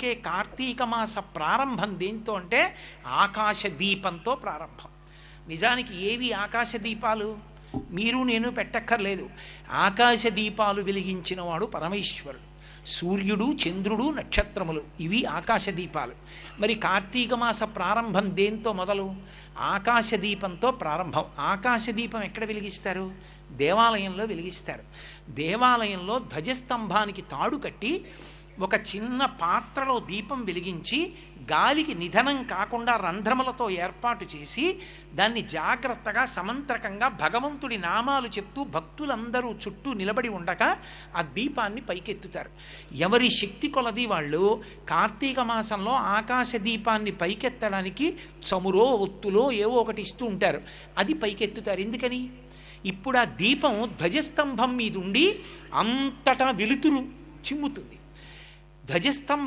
కార్తీక మాస ప్రారంభం దేంతో అంటే ఆకాశ దీపంతో ప్రారంభం. నిజానికి ఏవి ఆకాశ దీపాలు? మీరు నేను పెట్టక్కర్లేదు. ఆకాశ దీపాలు వెలిగించిన వాడు పరమేశ్వరుడు. సూర్యుడు, చంద్రుడు, నక్షత్రములు ఇవి ఆకాశ దీపాలు. మరి కార్తీక మాస ప్రారంభం దేంతో మొదలు? ఆకాశ దీపంతో ప్రారంభం. ఆకాశ దీపం ఎక్కడ వెలిగిస్తారు? దేవాలయంలో వెలిగిస్తారు. దేవాలయంలో ధ్వజస్తంభానికి తాడు కట్టి ఒక చిన్న పాత్రలో దీపం వెలిగించి గాలికి నిధనం కాకుండా రంధ్రములతో ఏర్పాటు చేసి దాన్ని జాగ్రత్తగా సమంత్రకంగా భగవంతుడి నామాలు చెప్తూ భక్తులందరూ చుట్టూ నిలబడి ఉండగా ఆ దీపాన్ని పైకెత్తుతారు. ఎవరి శక్తి కొలది వాళ్ళు కార్తీక మాసంలో ఆకాశ దీపాన్ని పైకెత్తడానికి చమురో ఒత్తులో ఏవో ఒకటి ఇస్తూ ఉంటారు. అది పైకెత్తుతారు. ఎందుకని? ఇప్పుడు ఆ దీపం ధ్వజస్తంభం మీద ఉండి అంతటా వెలుతురు చిమ్ముతుంది. ధ్వజస్తంభం